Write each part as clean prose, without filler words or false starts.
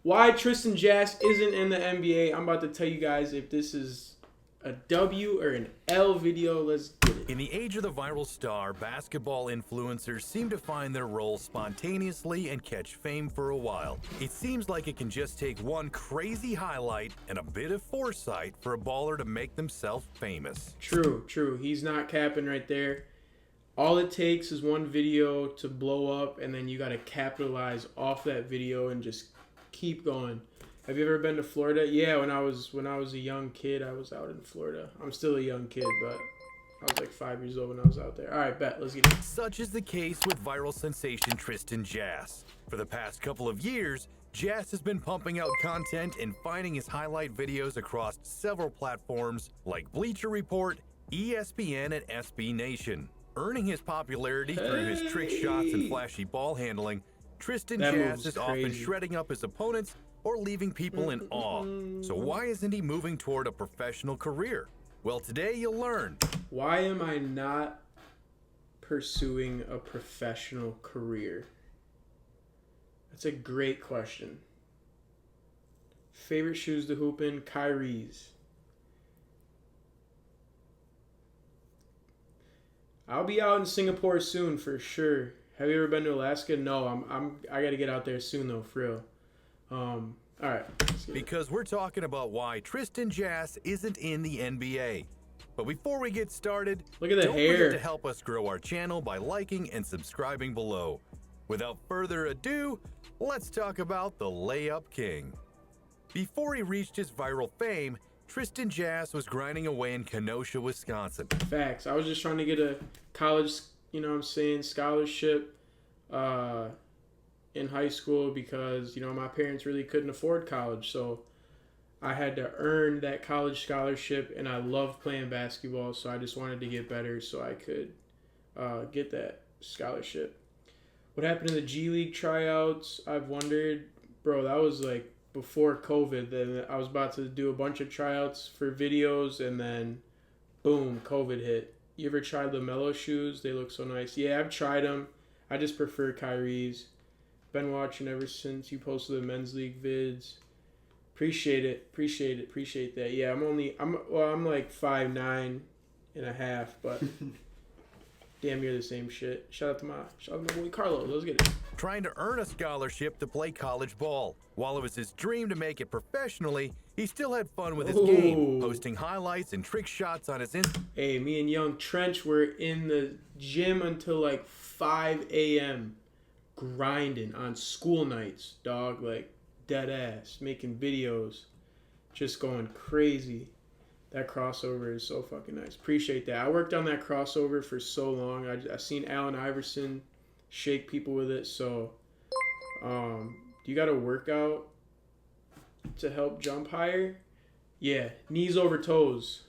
Why Tristan Jass isn't in the NBA? I'm about to tell you guys if this is a W or an L video. Let's get it. In the age of the viral star, basketball influencers seem to find their role spontaneously and catch fame for a while. It seems like it can just take one crazy highlight and a bit of foresight for a baller to make themselves famous. True, true. He's not capping right there. All it takes is one video to blow up, and then you got to capitalize off that video and just keep going. Have you ever been to Florida? Yeah, when I was a young kid, I was out in Florida. I'm still a young kid, but I was like 5 years old when I was out there. All right, bet. Let's get it. Such is the case with viral sensation Tristan Jass. For the past couple of years, Jass has been pumping out content and finding his highlight videos across several platforms like Bleacher Report, ESPN, and SB Nation. Earning his popularity through his trick shots and flashy ball handling, Tristan Jass is often shredding up his opponents or leaving people in awe. So why isn't he moving toward a professional career? Well, today you'll learn. Why am I not pursuing a professional career? That's a great question. Favorite shoes to hoop in? Kyrie's. I'll be out in Singapore soon for sure. Have you ever been to Alaska? No, I gotta get out there soon though, for real. All right. Because we're talking about why Tristan Jass isn't in the NBA. But before we get started, look at the don't hair. forget to help us grow our channel by liking and subscribing below. Without further ado, let's talk about the Layup King. Before he reached his viral fame, Tristan Jass was grinding away in Kenosha, Wisconsin. Facts. I was just trying to get a college, scholarship in high school because, my parents really couldn't afford college. So I had to earn that college scholarship, and I loved playing basketball, so I just wanted to get better so I could get that scholarship. What happened to the G League tryouts? I've wondered. Bro, that was like before COVID. Then I was about to do a bunch of tryouts for videos, and then boom, COVID hit. You ever tried LaMelo shoes? They look so nice. Yeah, I've tried them. I just prefer Kyrie's. Been watching ever since you posted the men's league vids. Appreciate that. Yeah, I'm like 5'9" and a half, but damn near the same shit. Shout out to my boy Carlo. Let's get it. Trying to earn a scholarship to play college ball. While it was his dream to make it professionally, he still had fun with his game, posting highlights and trick shots on his Hey, me and young Trench were in the gym until like 5 a.m. grinding on school nights, dog, like dead ass, making videos, just going crazy. That crossover is so fucking nice. Appreciate that. I worked on that crossover for so long. I seen Allen Iverson shake people with it. So, you got to work out to help jump higher? Yeah, knees over toes.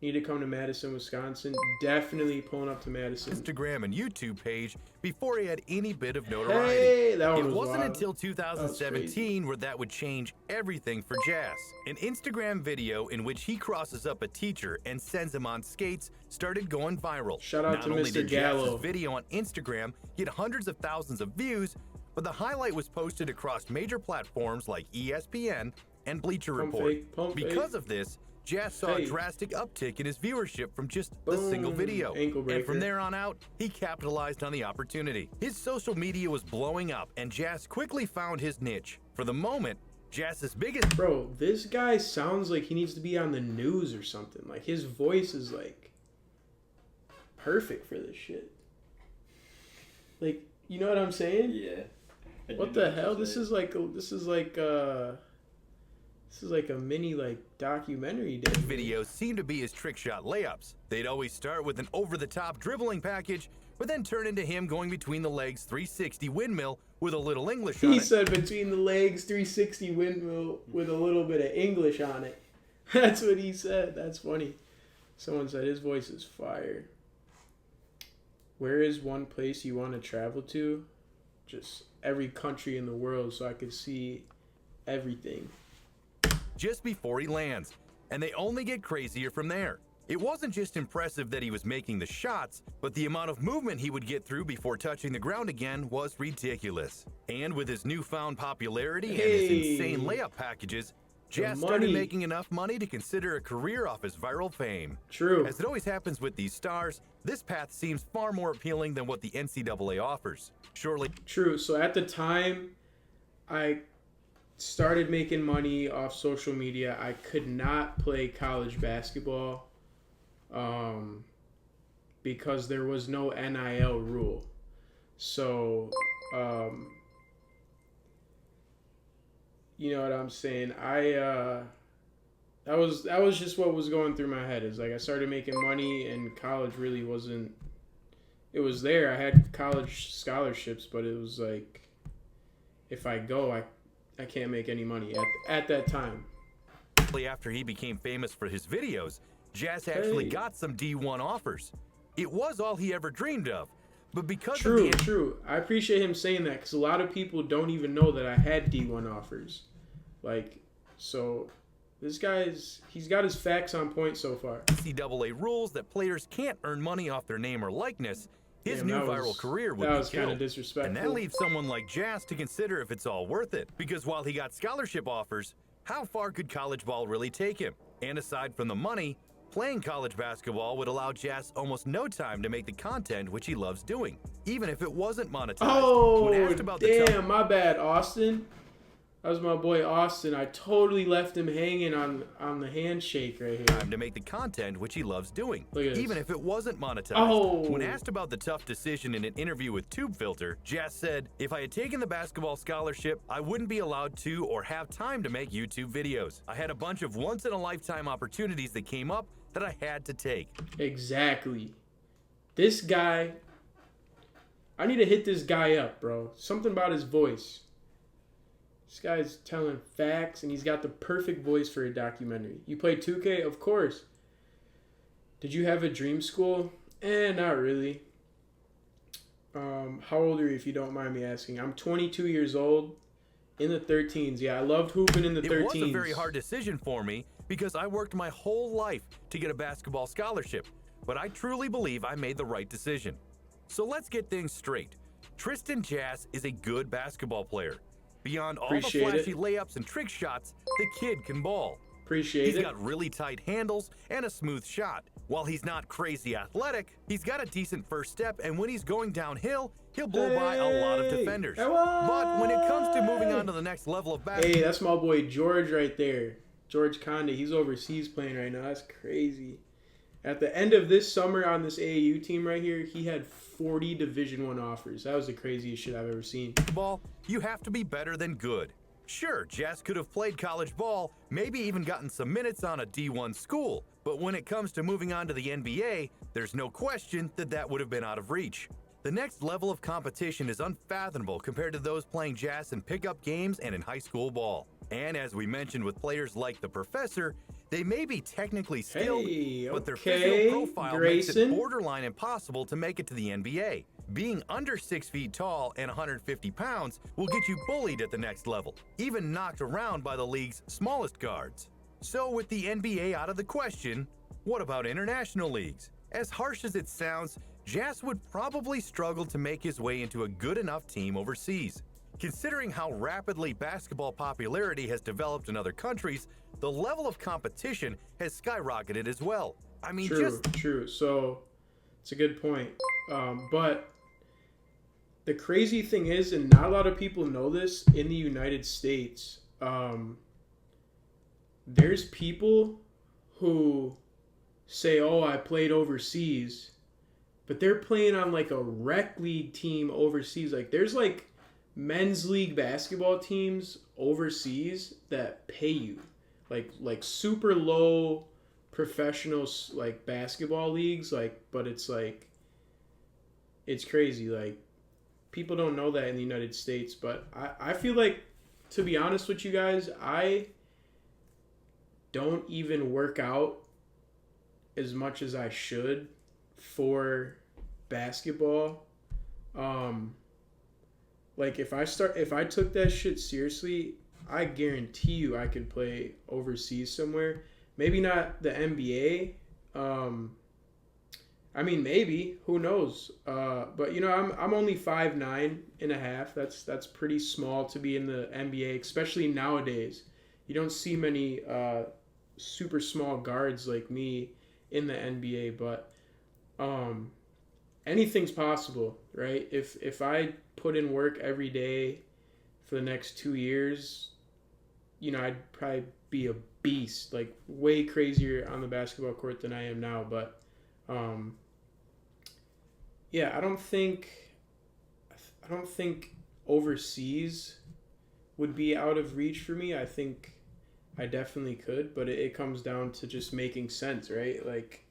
Need to come to Madison, Wisconsin. Definitely pulling up to Madison. Instagram and YouTube page before he had any bit of notoriety. Hey, that one it was wasn't wild. until 2017 where that would change everything for Jass. An Instagram video in which he crosses up a teacher and sends him on skates started going viral. Shout out to Not only Mr. did Gallo. Jass's video on Instagram get hundreds of thousands of views, but the highlight was posted across major platforms like ESPN and Bleacher Report. Because of this, Jass saw a drastic uptick in his viewership from just a single video. And from there on out, he capitalized on the opportunity. His social media was blowing up, and Jass quickly found his niche. For the moment, Jass's biggest... Bro, this guy sounds like he needs to be on the news or something. Like, his voice is, like, perfect for this shit. Like, you know what I'm saying? Yeah. What the hell? This is like a mini like documentary. Videos seem to be his trick shot layups. They'd always start with an over-the-top dribbling package, but then turn into him going between the legs 360 windmill with a little English on it. He said between the legs 360 windmill with a little bit of English on it. That's what he said. That's funny. Someone said his voice is fire. Where is one place you want to travel to? Just every country in the world so I could see everything. Just before he lands, and they only get crazier from there. It wasn't just impressive that he was making the shots, but the amount of movement he would get through before touching the ground again was ridiculous. And with his newfound popularity and his insane layup packages, Jass started making enough money to consider a career off his viral fame. True. As it always happens with these stars, this path seems far more appealing than what the NCAA offers. Surely. True. So at the time I started making money off social media, I could not play college basketball because there was no NIL rule. So, you know what I'm saying? That was just what was going through my head. Is like I started making money and college really wasn't. It was there. I had college scholarships, but it was like, if I go, I can't make any money at that time. After he became famous for his videos, Jass actually got some D1 offers. It was all he ever dreamed of, but because True. I appreciate him saying that because a lot of people don't even know that I had D1 offers. Like, so this he's got his facts on point so far. NCAA rules that players can't earn money off their name or likeness. His new viral career would be killed. That was kind of disrespectful. And that leaves someone like Jass to consider if it's all worth it. Because while he got scholarship offers, how far could college ball really take him? And aside from the money, playing college basketball would allow Jass almost no time to make the content which he loves doing, even if it wasn't monetized. Oh, damn, my bad, Austin. That was my boy Austin. I totally left him hanging on the handshake right here. Time to make the content which he loves doing, even if it wasn't monetized. Oh. When asked about the tough decision in an interview with TubeFilter, Jass said, "If I had taken the basketball scholarship, I wouldn't be allowed to or have time to make YouTube videos. I had a bunch of once-in-a-lifetime opportunities that came up that I had to take." Exactly. This guy, I need to hit this guy up, bro. Something about his voice. This guy's telling facts, and he's got the perfect voice for a documentary. You play 2K? Of course. Did you have a dream school? Not really. How old are you, if you don't mind me asking? I'm 22 years old, in the 13s. Yeah, I loved hooping in the 13s. It was a very hard decision for me because I worked my whole life to get a basketball scholarship, but I truly believe I made the right decision. So let's get things straight. Tristan Jass is a good basketball player. Beyond all the flashy layups and trick shots, the kid can ball. He's got really tight handles and a smooth shot. While he's not crazy athletic, he's got a decent first step, and when he's going downhill, he'll blow by a lot of defenders. But when it comes to moving on to the next level of basketball... Hey, that's my boy George right there. George Conde. He's overseas playing right now. That's crazy. At the end of this summer on this AAU team right here, he had 40 Division I offers. That was the craziest shit I've ever seen. Ball, you have to be better than good. Sure, Jass could have played college ball, maybe even gotten some minutes on a D1 school, but when it comes to moving on to the NBA, there's no question that that would have been out of reach. The next level of competition is unfathomable compared to those playing Jass in pickup games and in high school ball. And as we mentioned with players like the Professor, they may be technically skilled, but their physical profile makes it borderline impossible to make it to the NBA. Being under 6 feet tall and 150 pounds will get you bullied at the next level, even knocked around by the league's smallest guards. So with the NBA out of the question, what about international leagues? As harsh as it sounds, Jass would probably struggle to make his way into a good enough team overseas. Considering how rapidly basketball popularity has developed in other countries, the level of competition has skyrocketed as well. I mean, True. So, it's a good point. But the crazy thing is, and not a lot of people know this, in the United States, there's people who say, "Oh, I played overseas," but they're playing on like a rec league team overseas. Like, there's like men's league basketball teams overseas that pay you, like super low professional like basketball leagues. Like, but it's like, it's crazy. Like, people don't know that in the United States. But I feel like, to be honest with you guys, I don't even work out as much as I should for basketball. Like, if I took that shit seriously, I guarantee you I could play overseas somewhere. Maybe not the NBA, I mean, maybe. Who knows? But you know, I'm only 5'9.5". That's pretty small to be in the NBA, especially nowadays. You don't see many super small guards like me in the NBA, but anything's possible, right? If I put in work every day for the next 2 years, you know, I'd probably be a beast, like way crazier on the basketball court than I am now. But yeah, I don't think overseas would be out of reach for me. I think I definitely could, but it comes down to just making sense, right? Like,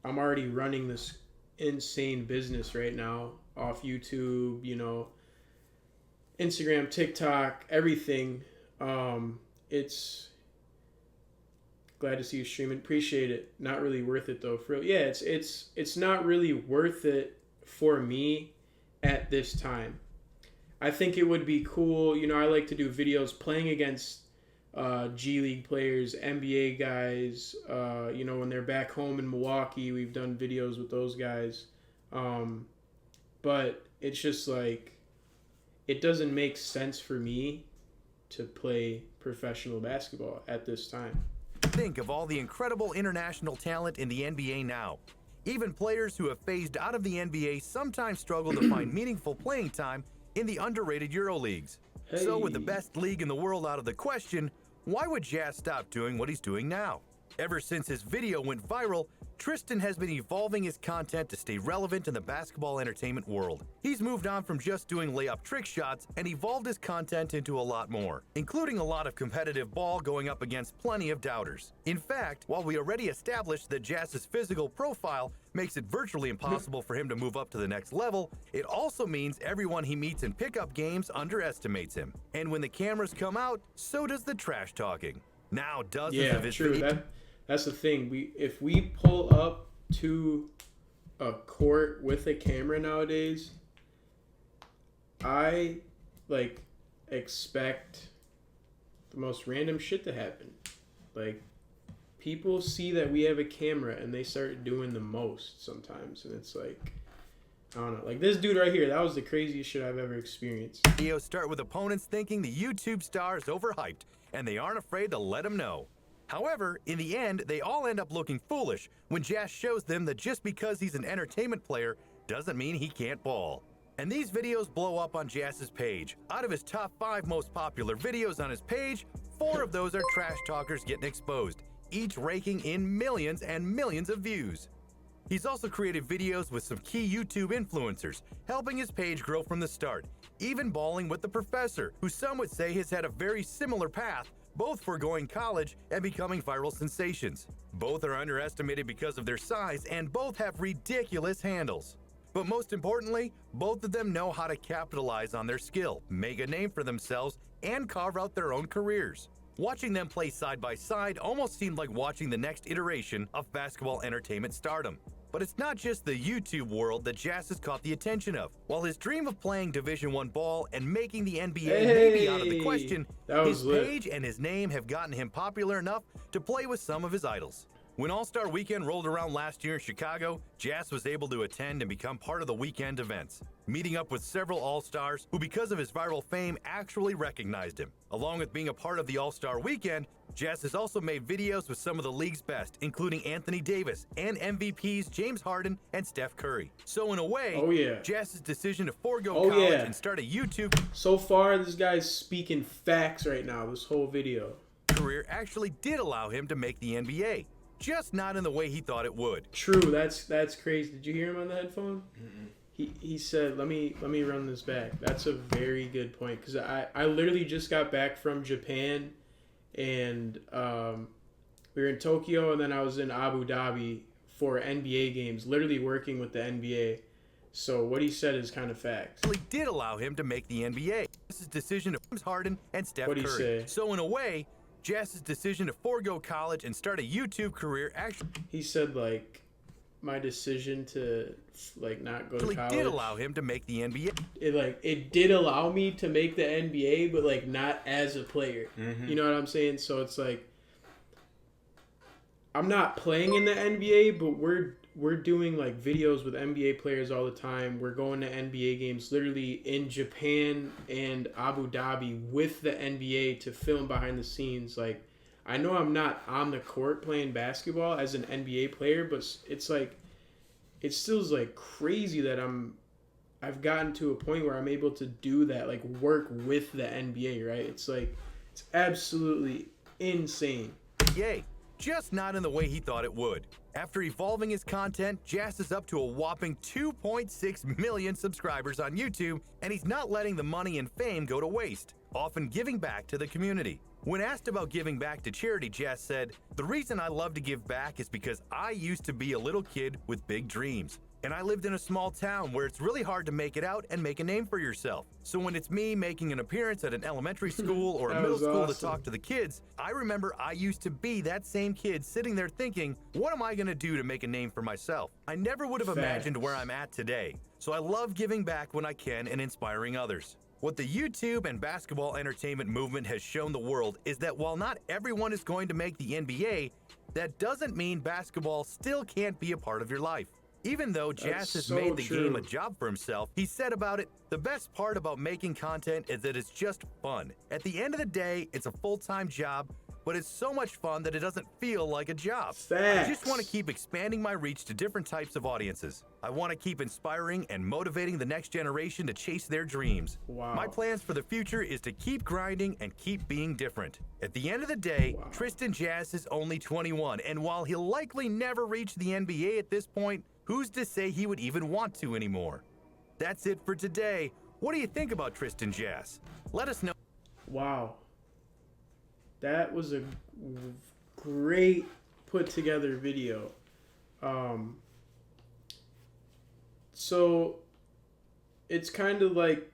I'm already running this insane business right now off YouTube, you know, Instagram, TikTok, everything. It's glad to see you streaming. Appreciate it. Not really worth it though. For real. Yeah, it's not really worth it for me at this time. I think it would be cool. You know, I like to do videos playing against G League players, NBA guys. You know, when they're back home in Milwaukee, we've done videos with those guys. But it's just like, it doesn't make sense for me to play professional basketball at this time. Think of all the incredible international talent in the NBA now. Even players who have phased out of the NBA sometimes struggle to find meaningful playing time in the underrated EuroLeagues. Hey. So with the best league in the world out of the question, why would Jass stop doing what he's doing now? Ever since his video went viral, Tristan has been evolving his content to stay relevant in the basketball entertainment world. He's moved on from just doing layup trick shots and evolved his content into a lot more, including a lot of competitive ball going up against plenty of doubters. In fact, while we already established that Jass's physical profile makes it virtually impossible for him to move up to the next level, it also means everyone he meets in pickup games underestimates him. And when the cameras come out, so does the trash talking. Now dozens of his That's the thing. If we pull up to a court with a camera nowadays, I expect the most random shit to happen. Like, people see that we have a camera and they start doing the most sometimes, and it's like, I don't know. Like this dude right here, that was the craziest shit I've ever experienced. Videos start with opponents thinking the YouTube star is overhyped, and they aren't afraid to let him know. However, in the end, they all end up looking foolish when Jass shows them that just because he's an entertainment player doesn't mean he can't ball. And these videos blow up on Jass's page. Out of his top 5 most popular videos on his page, 4 of those are trash talkers getting exposed, each raking in millions and millions of views. He's also created videos with some key YouTube influencers, helping his page grow from the start, even balling with the professor, who some would say has had a very similar path, both foregoing college and becoming viral sensations. Both are underestimated because of their size, and both have ridiculous handles. But most importantly, both of them know how to capitalize on their skill, make a name for themselves, and carve out their own careers. Watching them play side by side almost seemed like watching the next iteration of basketball entertainment stardom. But it's not just the YouTube world that Jass has caught the attention of. While his dream of playing Division I ball and making the NBA may be out of the question, his page and his name have gotten him popular enough to play with some of his idols. When All-Star Weekend rolled around last year in Chicago, Jass was able to attend and become part of the weekend events, meeting up with several All-Stars who, because of his viral fame, actually recognized him. Along with being a part of the All-Star Weekend, Jass has also made videos with some of the league's best, including Anthony Davis and MVPs James Harden and Steph Curry. So in a way, Jass's decision to forego college and start a YouTube so far, this guy's speaking facts right now, this whole video. Career actually did allow him to make the NBA. Just not in the way he thought it would. True, that's crazy. Did you hear him on the headphone? Mm-mm. He said, let me run this back. That's a very good point, because I literally just got back from Japan, and we were in Tokyo, and then I was in Abu Dhabi for NBA games, literally working with the NBA. So what he said is kind of facts. He did allow him to make the NBA. This is decision of James Harden and Steph Curry. What'd he say? So in a way, Jass's decision to forego college and start a YouTube career actually... He said, like, my decision to, like, not go to college... did allow him to make the NBA. It did allow me to make the NBA, but, like, not as a player. Mm-hmm. You know what I'm saying? So it's like... I'm not playing in the NBA, but we're doing like videos with NBA players all the time. We're going to NBA games literally in Japan and Abu Dhabi with the NBA to film behind the scenes. Like, I know I'm not on the court playing basketball as an NBA player, but it's like it still is like crazy that I've gotten to a point where I'm able to do that, like work with the NBA, right? It's like it's absolutely insane. Yay, just not in the way he thought it would. After evolving his content, Jass is up to a whopping 2.6 million subscribers on YouTube, and he's not letting the money and fame go to waste, often giving back to the community. When asked about giving back to charity, Jass said, "The reason I love to give back is because I used to be a little kid with big dreams. And I lived in a small town where it's really hard to make it out and make a name for yourself. So when it's me making an appearance at an elementary school or a middle school to talk to the kids, I remember I used to be that same kid sitting there thinking, what am I gonna do to make a name for myself? I never would have imagined where I'm at today. So I love giving back when I can and inspiring others." What the YouTube and basketball entertainment movement has shown the world is that while not everyone is going to make the NBA, that doesn't mean basketball still can't be a part of your life. Even though Jass has made the game a job for himself, he said about it, "The best part about making content is that it's just fun. At the end of the day, it's a full-time job, but it's so much fun that it doesn't feel like a job. I just want to keep expanding my reach to different types of audiences. I want to keep inspiring and motivating the next generation to chase their dreams. My plans for the future is to keep grinding and keep being different." At the end of the day, Tristan Jass is only 21, and while he'll likely never reach the NBA at this point, who's to say he would even want to anymore? That's it for today. What do you think about Tristan Jass? Let us know. Wow. That was a great put together video. So it's kind of like,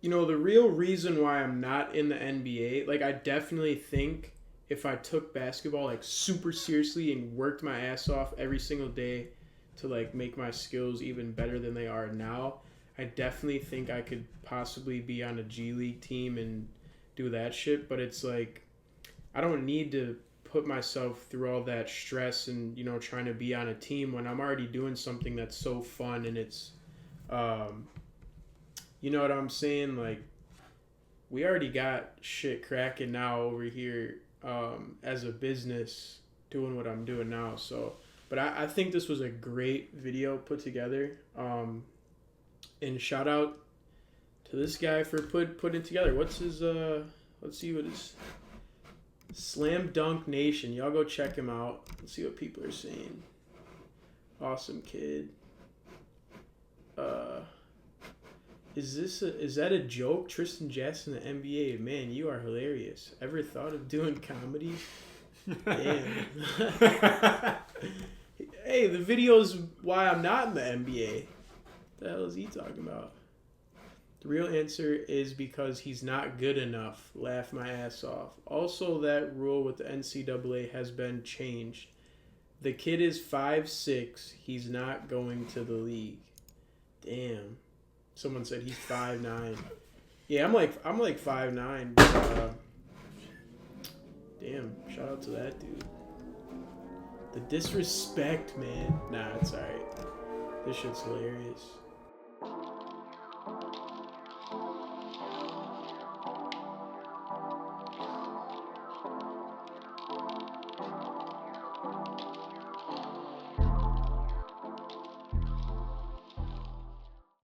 you know, the real reason why I'm not in the NBA, like I definitely think if I took basketball like super seriously and worked my ass off every single day to like make my skills even better than they are now, I definitely think I could possibly be on a G League team and do that shit. But it's like, I don't need to put myself through all that stress and, you know, trying to be on a team when I'm already doing something that's so fun and it's, you know what I'm saying? Like, we already got shit cracking now over here as a business doing what I'm doing now. So, but I think this was a great video put together. And shout out to this guy for putting it together. What's his, let's see what his... Slam Dunk Nation. Y'all go check him out. Let's see what people are saying. Awesome kid. Is that a joke? Tristan Jass in the NBA. Man, you are hilarious. Ever thought of doing comedy? Damn. Hey, the video's why I'm not in the NBA. What the hell is he talking about? The real answer is because he's not good enough. Laugh my ass off. Also, that rule with the NCAA has been changed. The kid is 5'6". He's not going to the league. Damn. Someone said he's 5'9". Yeah, I'm like 5'9". Damn. Shout out to that dude. The disrespect, man. Nah, it's alright. This shit's hilarious.